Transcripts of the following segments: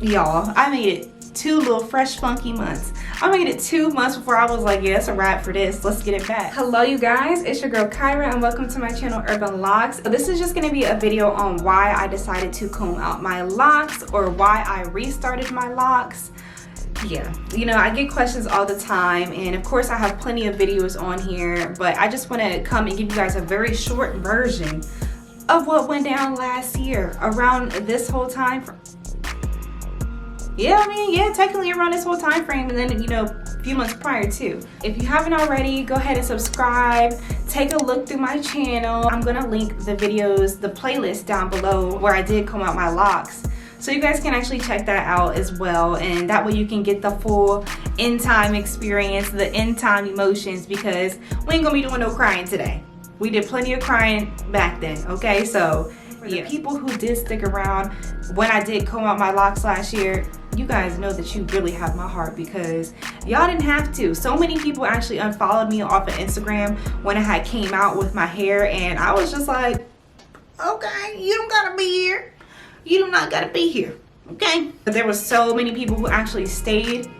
Y'all, I made it 2 little fresh funky months. I made it 2 months before I was like, yeah, it's a wrap for this. Let's get it back. Hello you guys, it's your girl Kyra and welcome to my channel Urban Locks. This is just gonna be a video on why I decided to comb out my locks or why I restarted my locks. Yeah, you know, I get questions all the time, and of course I have plenty of videos on here, but I just want to come and give you guys a very short version of what went down last year around this whole time. Yeah, technically around this whole time frame, and then, you know, a few months prior too. If you haven't already, go ahead and subscribe. Take a look through my channel. I'm gonna link the videos, the playlist down below where I did comb out my locks, so you guys can actually check that out as well, and that way you can get the full end time experience, the end time emotions, because we ain't gonna be doing no crying today. We did plenty of crying back then, okay? So for the people who did stick around when I did comb out my locks last year, you guys know that you really have my heart, because y'all didn't have to. So many people actually unfollowed me off of Instagram when I had came out with my hair, and I was just like, okay, you don't gotta be here. You do not gotta be here, okay? But there were so many people who actually stayed,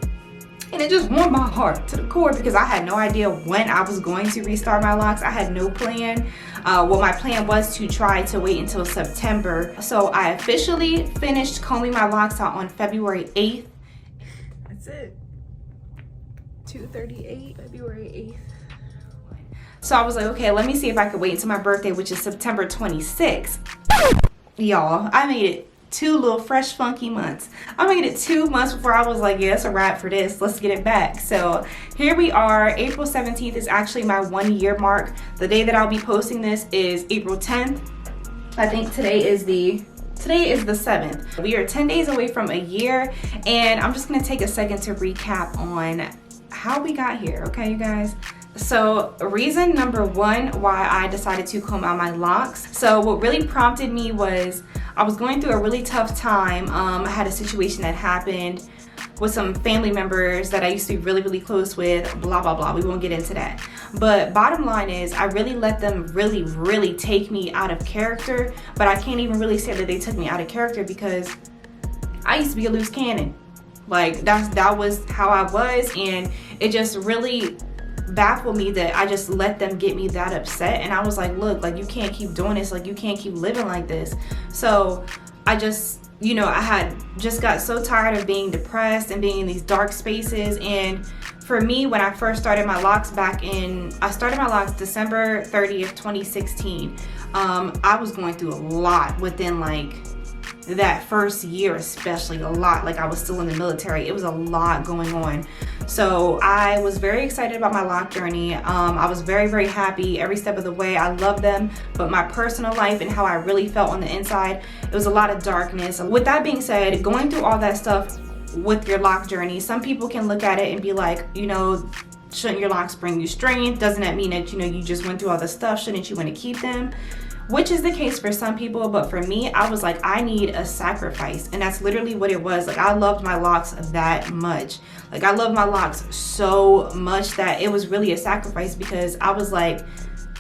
and it just warmed my heart to the core, because I had no idea when I was going to restart my locks. I had no plan. Well, my plan was to try to wait until September. So I officially finished combing my locks out on February 8th. That's it. 2:38, February 8th. So I was like, okay, let me see if I could wait until my birthday, which is September 26th. Y'all, I made it 2 little fresh funky months. I made it 2 months before I was like, yeah, it's a wrap for this. Let's get it back. So here we are. April 17th is actually my 1 year mark. The day that I'll be posting this is April 10th. I think today is the 7th. We are 10 days away from a year, and I'm just gonna take a second to recap on how we got here, okay, you guys? So reason number 1 why I decided to comb out my locks. So what really prompted me was I was going through a really tough time. I had a situation that happened with some family members that I used to be really close with, blah, blah, blah. We won't get into that. But bottom line is I really let them really take me out of character, but I can't even really say that they took me out of character, because I used to be a loose cannon. Like that was how I was, and it just really baffled me that I just let them get me that upset. And I was like, look, like, you can't keep doing this, like, you can't keep living like this. So I just, you know, I had just got so tired of being depressed and being in these dark spaces. And for me, when I first started my locks I started my locks December 30th 2016. I was going through a lot within like that first year, especially a lot. Like, I was still in the military. It was a lot going on. So I was very excited about my lock journey. I was very happy every step of the way. I loved them, but my personal life and how I really felt on the inside, it was a lot of darkness. With that being said, going through all that stuff with your lock journey, some people can look at it and be like, you know, shouldn't your locks bring you strength? Doesn't that mean that, you know, you just went through all this stuff? Shouldn't you want to keep them? Which is the case for some people, but for me, I was like, I need a sacrifice. And that's literally what it was. Like, I loved my locks that much. Like, I love my locks so much that it was really a sacrifice, because I was like,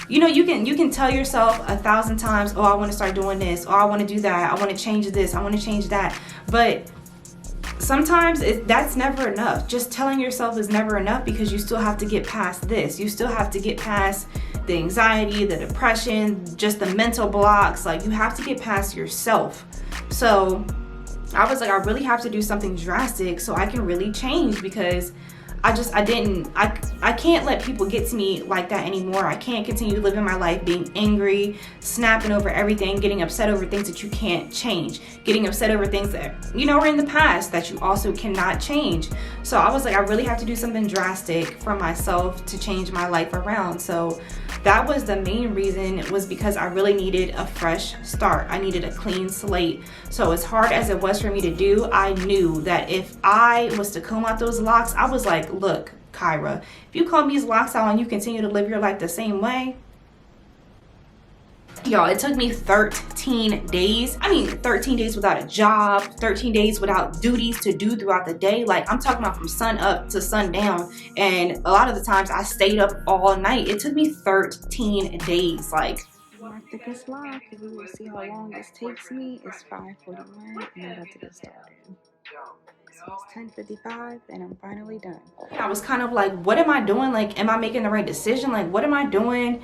you know, you can tell yourself 1,000 times, oh, I want to start doing this, or I want to do that, I want to change this, I want to change that. But sometimes that's never enough. Just telling yourself is never enough, because you still have to get past this. You still have to get past the anxiety, the depression, just the mental blocks. Like, you have to get past yourself. So I was like, I really have to do something drastic so I can really change, because I can't let people get to me like that anymore. I can't continue living my life being angry, snapping over everything, getting upset over things that you can't change, getting upset over things that, you know, are in the past that you also cannot change. So I was like, I really have to do something drastic for myself to change my life around. So that was the main reason, was because I really needed a fresh start. I needed a clean slate. So as hard as it was for me to do, I knew that if I was to comb out those locks, I was like, look, Kyra, if you comb these locks out and you continue to live your life the same way, y'all, it took me 13 days. I mean, 13 days without a job, 13 days without duties to do throughout the day. Like, I'm talking about from sun up to sundown. And a lot of the times I stayed up all night. It took me 13 days. Like, mark the thickest lock, and we will see how long this takes me. It's 5:41 and I'm about to get started. So it's 10:55 and I'm finally done. I was kind of like, what am I doing? Like, am I making the right decision? Like, what am I doing?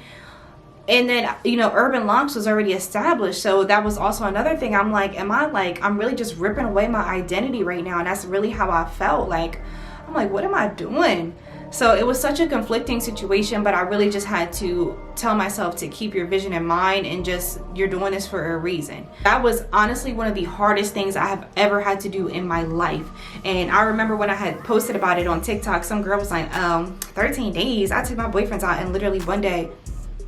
And then, you know, Urban LOCS was already established. So that was also another thing. I'm like, I'm really just ripping away my identity right now. And that's really how I felt. Like, I'm like, what am I doing? So it was such a conflicting situation, but I really just had to tell myself to keep your vision in mind and just, you're doing this for a reason. That was honestly one of the hardest things I have ever had to do in my life. And I remember when I had posted about it on TikTok, some girl was like, 13 days. I took my boyfriends out and literally one day,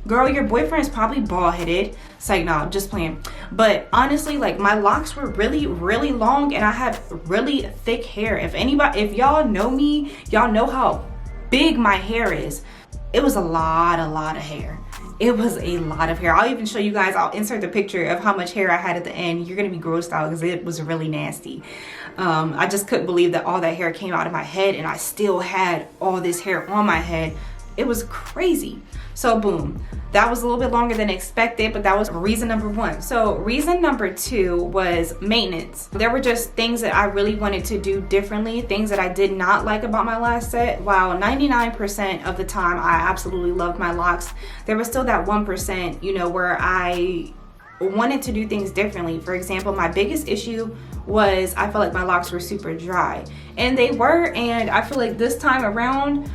girl, your boyfriend's probably bald-headed. It's like, no, just playing. But honestly, like, my locks were really, really long and I had really thick hair. If y'all know me, y'all know how big my hair is. It was a lot of hair. It was a lot of hair. I'll even show you guys, I'll insert the picture of how much hair I had at the end. You're gonna be grossed out because it was really nasty. I just couldn't believe that all that hair came out of my head and I still had all this hair on my head. It was crazy. So boom, that was a little bit longer than expected, but that was reason number one. So reason number two was maintenance. There were just things that I really wanted to do differently, things that I did not like about my last set. While 99% of the time I absolutely loved my locks, there was still that 1%, you know, where I wanted to do things differently. For example, my biggest issue was I felt like my locks were super dry, and they were, and I feel like this time around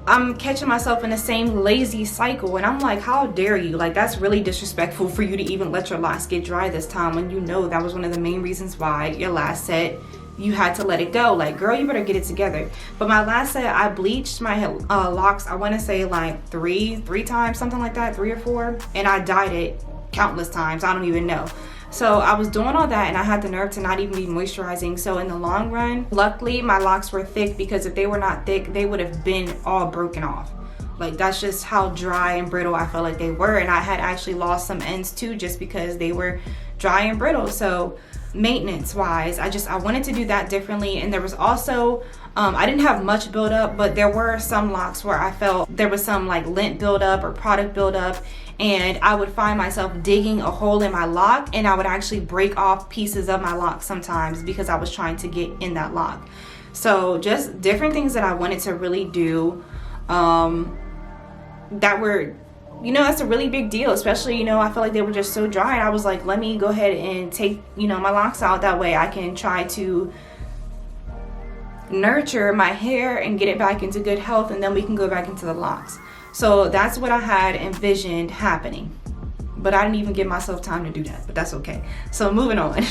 I'm catching myself in the same lazy cycle, and I'm like, how dare you? Like, that's really disrespectful for you to even let your locks get dry this time when you know that was one of the main reasons why your last set you had to let it go. Like, girl, you better get it together. But my last set, I bleached my locks, I want to say like three times, something like that, 3 or 4, and I dyed it countless times. I don't even know. So I was doing all that and I had the nerve to not even be moisturizing. So in the long run, luckily my locks were thick, because if they were not thick, they would have been all broken off. Like, that's just how dry and brittle I felt like they were. And I had actually lost some ends too, just because they were dry and brittle. So maintenance wise, I wanted to do that differently. And there was also, I didn't have much buildup, but there were some locks where I felt there was some like lint buildup or product buildup. And I would find myself digging a hole in my lock, and I would actually break off pieces of my lock sometimes because I was trying to get in that lock. So just different things that I wanted to really do that were, you know, that's a really big deal, especially, you know, I felt like they were just so dry, and I was like, let me go ahead and take, you know, my locks out. That way I can try to nurture my hair and get it back into good health, and then we can go back into the locks. So that's what I had envisioned happening, but I didn't even give myself time to do that, but that's okay. So moving on.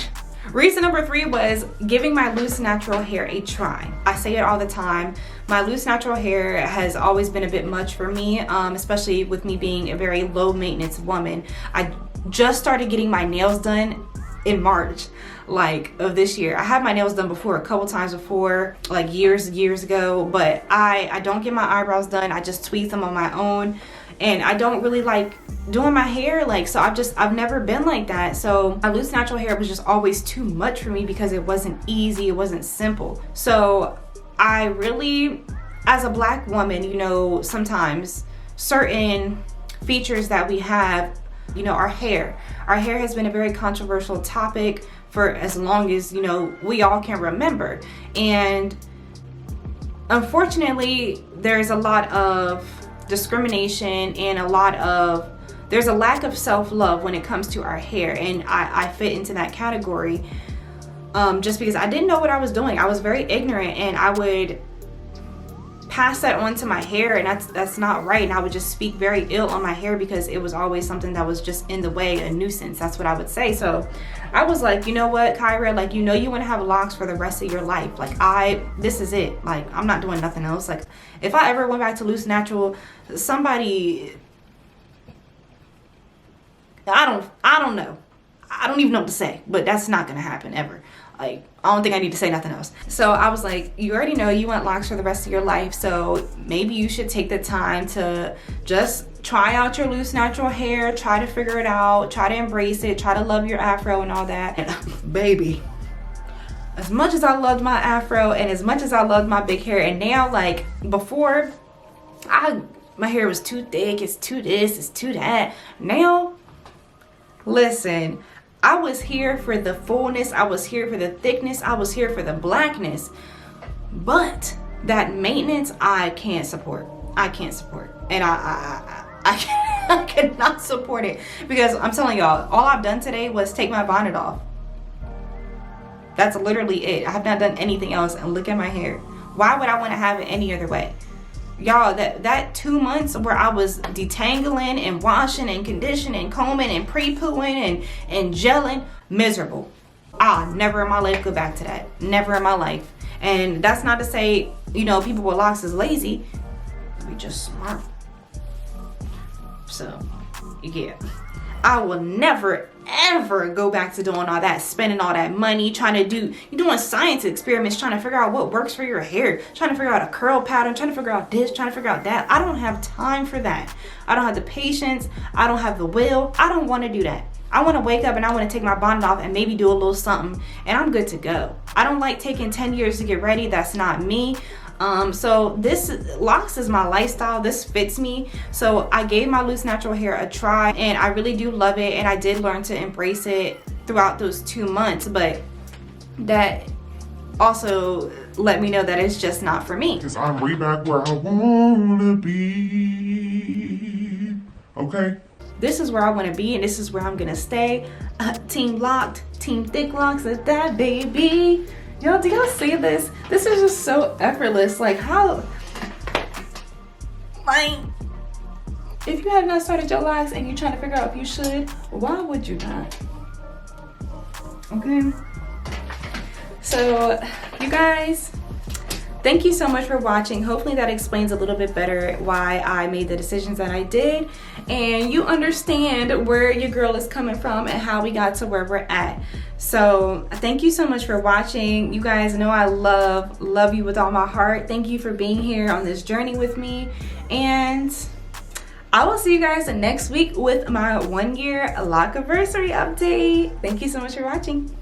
Reason number 3 was giving my loose natural hair a try. I say it all the time. My loose natural hair has always been a bit much for me, especially with me being a very low maintenance woman. I just started getting my nails done in March of this year. I had my nails done before, a couple times before, like years ago, but I don't get my eyebrows done. I just tweeze them on my own, and I don't really like doing my hair, like, so I've never been like that. So my loose natural hair was just always too much for me because it wasn't easy, it wasn't simple. So I really, as a Black woman, you know, sometimes certain features that we have, you know, our hair has been a very controversial topic for as long as, you know, we all can remember. And unfortunately, there's a lot of discrimination and there's a lack of self-love when it comes to our hair, and I fit into that category just because I didn't know what I was doing. I was very ignorant, and I would pass that on to my hair, and that's not right. And I would just speak very ill on my hair because it was always something that was just in the way, a nuisance. That's what I would say. So I was like, you know what, Kyra, like, you know, you want to have locks for the rest of your life. Like, this is it. Like, I'm not doing nothing else. Like, if I ever went back to loose natural, somebody, I don't know. I don't even know what to say, but that's not gonna happen ever. Like, I don't think I need to say nothing else. So I was like, you already know you want locks for the rest of your life, so maybe you should take the time to just try out your loose natural hair, try to figure it out, try to embrace it, try to love your afro and all that. And baby, as much as I loved my afro and as much as I loved my big hair, and now, like, before, my hair was too thick, it's too this, it's too that. Now, listen, I was here for the fullness, I was here for the thickness, I was here for the blackness. But that maintenance, I can't support. I can't support. And I cannot support it, because I'm telling y'all, all I've done today was take my bonnet off. That's literally it. I have not done anything else, and look at my hair. Why would I want to have it any other way? Y'all, that 2 months where I was detangling and washing and conditioning and combing and pre-pooing and gelling, miserable. I'll never in my life go back to that. Never in my life. And that's not to say, you know, people with locks is lazy. We just smart. So, yeah. I will never, ever go back to doing all that, spending all that money, you're doing science experiments, trying to figure out what works for your hair, trying to figure out a curl pattern, trying to figure out this, trying to figure out that. I don't have time for that. I don't have the patience. I don't have the will. I don't want to do that. I want to wake up and I want to take my bonnet off and maybe do a little something, and I'm good to go. I don't like taking 10 years to get ready. That's not me. So this locks is my lifestyle. This fits me. So I gave my loose natural hair a try, and I really do love it, and I did learn to embrace it throughout those 2 months, but that also let me know that it's just not for me. 'Cause I'm way back where I wanna be. Okay? This is where I want to be, and this is where I'm gonna stay. Team locked, team thick locks, is that baby? Y'all, do y'all see this? This is just so effortless. Like, how, like, if you have not started your locks and you're trying to figure out if you should, why would you not? Okay. So, you guys, thank you so much for watching. Hopefully that explains a little bit better why I made the decisions that I did, and you understand where your girl is coming from and how we got to where we're at. So thank you so much for watching. You guys know I love you with all my heart. Thank you for being here on this journey with me, and I will see you guys next week with my 1 year lock anniversary update. Thank you so much for watching.